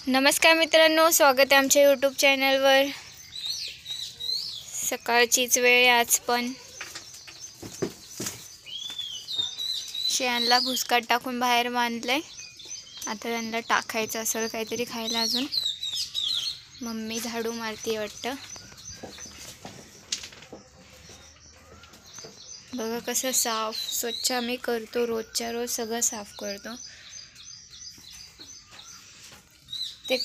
नमस्कार मित्रांनो, स्वागत आहे आमच्या यूट्यूब चॅनलवर। सकाळचीच वेळ आज पण शेणाला भुसकाट टाकून बाहेर बांधलंय। आता त्यांना टाकायचं असेल काहीतरी खायला अजून। मम्मी झाडू मारते वाटतं। बघा कसं साफ स्वच्छ आम्ही करतो, रोजच्या रोज सगळं साफ करतो। ते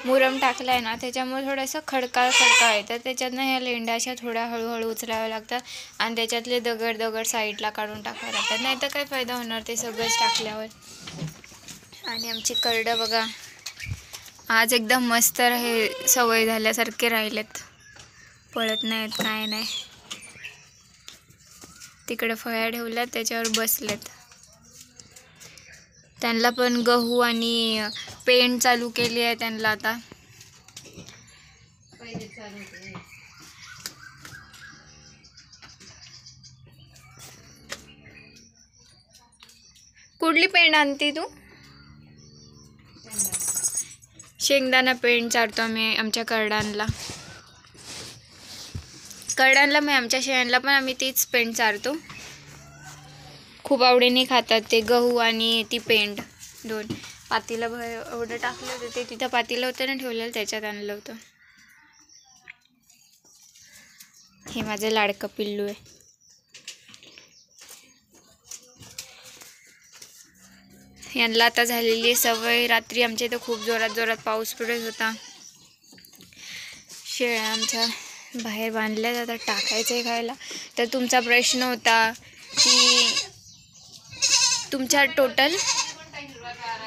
मुरम टाकलाय ना, त्याच्यामुळे थोडंसं खडकाळ येतं। त्याच्यातनं ह्या लेंड्या अशा थोड्या हळूहळू उचलाव्या लागतात आणि त्याच्यातले दगड साईडला काढून टाकावे लागतात, नाही तर काय फायदा होणार ते सगळंच टाकल्यावर। आणि आमची करडं बघा आज एकदम मस्त हे सवय झाल्यासारखे राहिलेत, पळत नाहीत काय नाही। तिकडे फळ्या ठेवल्यात त्याच्यावर बसलेत। त्यांना पण गहू आणि पेंड चालू केली आहे त्यांना आता। कुठली पेंड आणती तू? शेंगदाणा पेंड चारतो आम्ही आमच्या करडांना। मी आमच्या शेणाला पण आम्ही तीच पेंड चारतो। खूप आवडीने खातात ते गहू आणि ती पेंड दोन। पातीला एवढं टाकलं होतं, ते तिथं पातीला होतं ना ठेवलेलं, त्याच्यात आणलं होतं। हे माझं लाडकं पिल्लू आहे। यांना आता झालेली सवय। रात्री आमच्या इथं खूप जोरात पाऊस पडत होता। शेळ्या आमच्या बाहेर बांधल्या जातात, टाकायचं आहे खायला। तर तुमचा प्रश्न होता की तुमच्या टोटल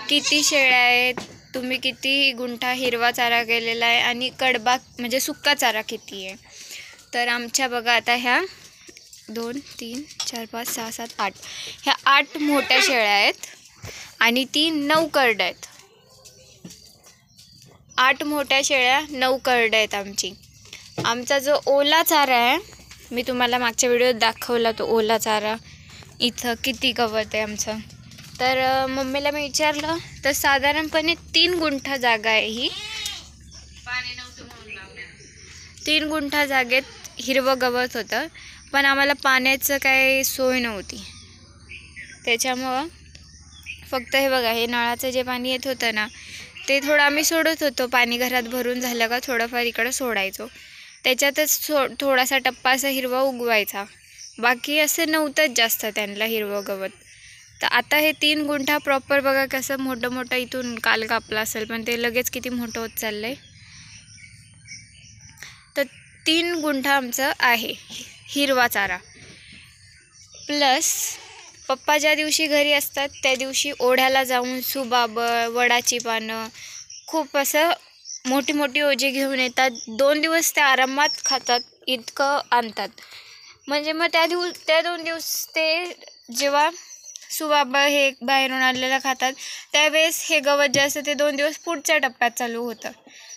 किती शेळ्या आहेत, तुम्ही किती गुंठा हिरवा चारा केलेला आहे आणि कडबा म्हणजे सुक्का चारा किती आहे। तर आमच्या बघा आता ह्या 2, 3, 4, 5, 6, 7, 8 ह्या 8 मोठ्या शेळ्या आहेत आणि ती 9 करड आहेत। 8 मोठ्या शेळ्या 9 करड आहेत आमची। आमचा जो ओला चारा आहे, मी तुम्हाला मागच्या व्हिडिओत दाखवला तो ओला चारा, इथं किती गवत आहे आमचं। तर मम्मीला मी विचारलं तर साधारणपणे 3 गुंठा जागा आहे ही। 3 गुंठा जागेत हिरवं गवत होतं, पण आम्हाला पाण्याचं काही सोय नव्हती। त्याच्यामुळं फक्त हे बघा, हे नळाचं जे पाणी येत होतं ना, ते थोडं आम्ही सोडत होतो। पाणी घरात भरून झालं का थोडंफार इकडं सोडायचो, त्याच्यातच थोडासा टप्पा असा हिरवा उगवायचा। बाकी असं नव्हतंच जास्त त्यांना हिरवं गवत। तर आता हे 3 गुंठा प्रॉपर बघा कसं मोठं इथून काल कापलं असेल, पण ते लगेच किती मोठं होत चाललंय। तर 3 गुंठा आमचं आहे हिरवा चारा। प्लस पप्पा ज्या दिवशी घरी असतात त्या दिवशी ओढ्याला जाऊन सुबाबळ, वडाची पानं, खूप असं मोठी ओझी घेऊन येतात। 2 दिवस ते आरामात खातात, इतकं आणतात। म्हणजे मग त्या 2 दिवस ते जेव्हा सुबाबळ हे बाहेरून आणलेलं खातात, त्यावेळेस हे गवत जे असतं ते 2 दिवस पुढच्या टप्प्यात चालू होतं,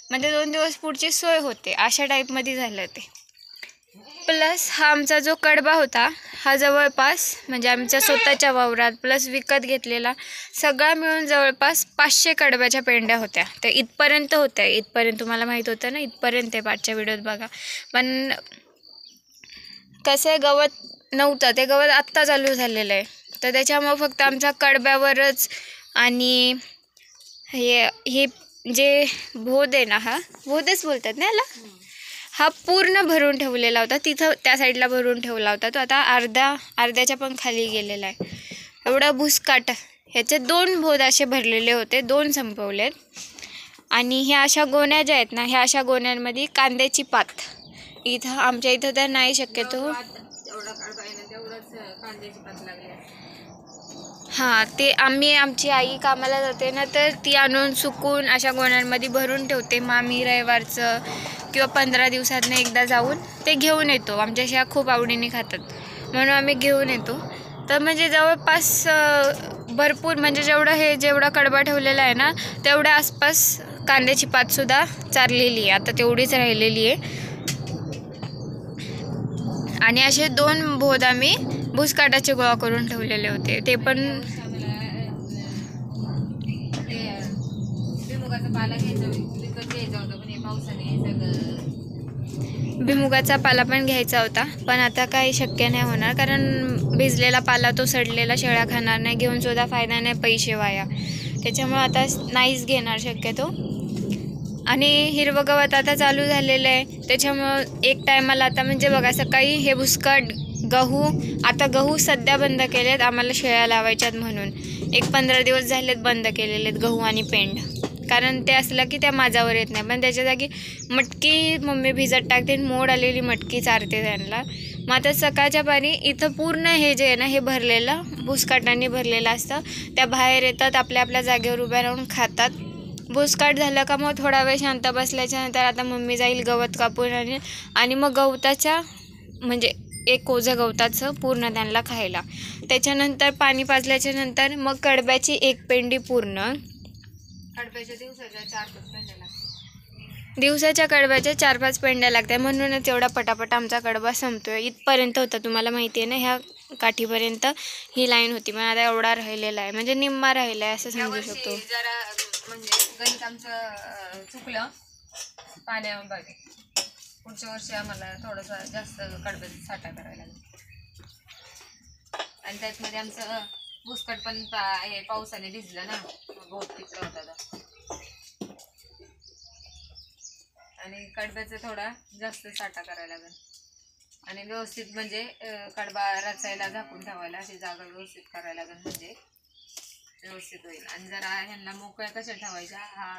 म्हणजे 2 दिवस पुढची सोय होते, अशा टाईपमध्ये झालं ते। प्लस हा आमचा जो कडबा होता, हा जवळपास म्हणजे आमच्या स्वतःच्या वावरात प्लस विकत घेतलेला सगळा मिळून जवळपास 500 कडब्याच्या पेंड्या होत्या। त्या इथपर्यंत होत्या, इथपर्यंत तुम्हाला माहीत होतं ना, इथपर्यंत आहे, पाठच्या व्हिडिओत बघा। पण कसं गवत नव्हतं, ते गवत आत्ता चालू झालेलं आहे। तर त्याच्यामुळं फक्त आमच्या कडब्यावरच आणि हे जे भोद आहे ना, हा भोदच बोलतात ना याला, हा पूर्ण भरून ठेवलेला होता। तिथं त्या साईडला भरून ठेवला होता तो, आता अर्ध्याच्या पण खाली गेलेला आहे। एवढा भुसकाट, ह्याचे 2 भोद असे भरलेले होते, 2 संपवलेत। आणि ह्या अशा गोण्या ज्या आहेत ना, ह्या अशा गोण्यांमध्ये कांद्याची पात, इथं आमच्या इथं तर नाही शक्यतो। हां, ते आमची आई कामाला जाते ना, तर ती आणून सुकून अशा गोण्यांमध्ये भरून ठेवते। मग आम्ही रविवारचं किंवा 15 दिवसातनं एकदा जाऊन ते घेऊन येतो। आमच्या अशा खूप आवडीने खातात म्हणून आम्ही घेऊन येतो। तर म्हणजे जवळपास भरपूर, म्हणजे जेवढा कडबा ठेवलेला आहे ना, तेवढ्या आसपास कांद्याची पातसुद्धा चारलेली आहे, आता तेवढीच राहिलेली आहे। आणि असे 2 भोद आम्ही भुसकाटाचे गोळा करून ठेवलेले होते, ते पण पाला घ्यायचा विकत घ्यायचा होता, पण हे पावसाने सगळं. भुईमुगाचा पाला पण घ्यायचा होता, पण आता काही शक्य नाही होणार, कारण भिजलेला पाला तो सडलेला शेळ्या खाणार नाही, घेऊन सुद्धा फायदा नाही, पैसे वाया. त्याच्यामुळे आता नाहीच घेणार शक्यतो. आणि हिरवं गवत आता चालू झालेलं आहे, त्याच्यामुळं एक टायमाला आता म्हणजे बघा सकाळी हे भुसकाट गहू, आता गहू सध्या बंद केलेत आम्हाला शेळ्या लावायच्यात म्हणून. 15 दिवस झालेत बंद केलेले आहेत गहू आणि पेंड, कारण ते असलं की त्या माझ्यावर येत नाही. पण त्याच्या जागी मटकी मम्मी भिजत टाकते, मोड आलेली मटकी चारते त्यांना. मग आता सकाळच्या पारी इथं पूर्ण हे जे आहे ना हे भरलेलं भुसकाटांनी भरलेलं असतं. त्या बाहेर येतात, आपल्या आपल्या जागेवर उभ्या राहून खातात. भुसकाट झालं का मग थोडा वेळ शांत बसल्याच्या नंतर आता मम्मी जाईल गवत कापून आणि मग गवताच्या म्हणजे एक ओझं गवताचं पूर्ण त्यांना खायला. त्याच्यानंतर पाणी पाजल्याच्या नंतर मग कडब्याची एक पेंडी पूर्ण. कडब्याच्या दिवसाच्या 4-5 पेंड्या लागतात. दिवसाच्या कडब्याच्या 4-5 पेंड्या लागतात, म्हणूनच एवढा पटापट आमचा कडबा संपतोय. इथपर्यंत होता, तुम्हाला माहिती आहे ना, ह्या काठीपर्यंत ही लाईन होती, पण आता एवढा राहिलेला आहे, म्हणजे निम्मा राहिला आहे असं समजू शकतो. जरा म्हणजे गणित आमचं चुकलं पाण्याबाबत. पुढच्या वर्षी आम्हाला थोडंसं जास्त कडब्याचा साठा करायला लागेल. आणि त्यातमध्ये आमचं भुसकट पण हे पावसाने भिजलं ना, बहुत पिकलं होता. आणि कडब्याचा थोडा जास्त साठा करायला लागेल. आणि व्यवस्थित म्हणजे कडबा रचायला झाकून ठेवायला अशी जागा व्यवस्थित करायला लागेल, म्हणजे व्यवस्थित होईल. आणि जरा ह्यांना मोकळ्या कशा ठेवायच्या हा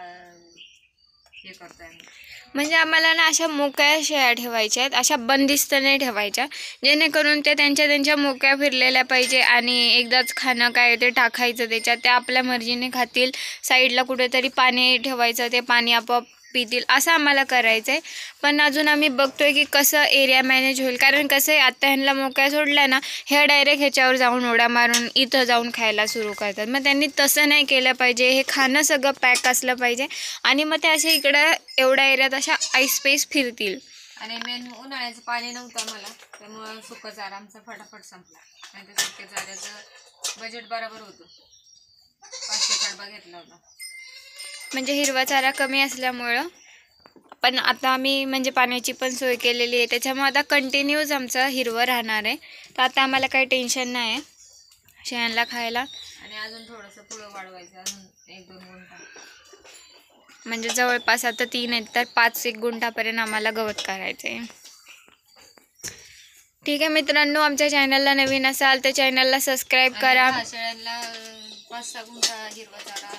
हे करतोय आम्ही. म्हणजे आम्हाला ना अशा मोकळ्या शेळ्या ठेवायच्या आहेत, अशा बंदिस्त नाही ठेवायच्या, जेणेकरून ते त्यांच्या मोकळ्या फिरलेल्या पाहिजे. आणि एकदाच खाणं काय ते टाकायचं त्याच्यात, ते आपल्या मर्जीने खातील. साईडला कुठेतरी पाणी ठेवायचं, ते पाणी आपोआप पितील, असं आम्हाला करायचं आहे. पण अजून आम्ही बघतोय की कसं एरिया मॅनेज होईल, कारण कसं आहे आता ह्यांना मोकळ्या सोडल्या ना, ह्या डायरेक्ट ह्याच्यावर जाऊन उड्या मारून इथं जाऊन खायला सुरू करतात. मग त्यांनी तसं नाही केलं पाहिजे, हे खाणं सगळं पॅक असलं पाहिजे. आणि मग ते असे इकडं एवढ्या एरियात अशा आईस्पेस फिरतील. आणि मेन उन्हाळ्याचं पाणी नव्हतं मला, त्यामुळं सुकं चारा आमचा फटाफट संपला. आणि त्या सुक्या चाऱ्याचं बजेट बरोबर होतं, 500 कडबा घेतला होता. म्हणजे हिरवा चारा कमी असल्यामुळं. पण आता आम्ही म्हणजे पाण्याची पण सोय केलेली आहे, त्याच्यामुळे आता कंटिन्यूज आमचं हिरवं राहणार आहे. तर आता आम्हाला काही टेन्शन नाही आहे शेळ्यांना खायला. आणि अजून थोडंसं पुढं वाढवायचं, अजून 1-2 गुंठा. म्हणजे जवळपास आता 3 आहेत, तर 5-1 गुंठापर्यंत आम्हाला गवत करायचं आहे. ठीक आहे मित्रांनो, आमच्या चॅनलला नवीन असाल तर चॅनलला सबस्क्राईब करा. शेळ्यांना 5-6 गुंठा हिरवा चारा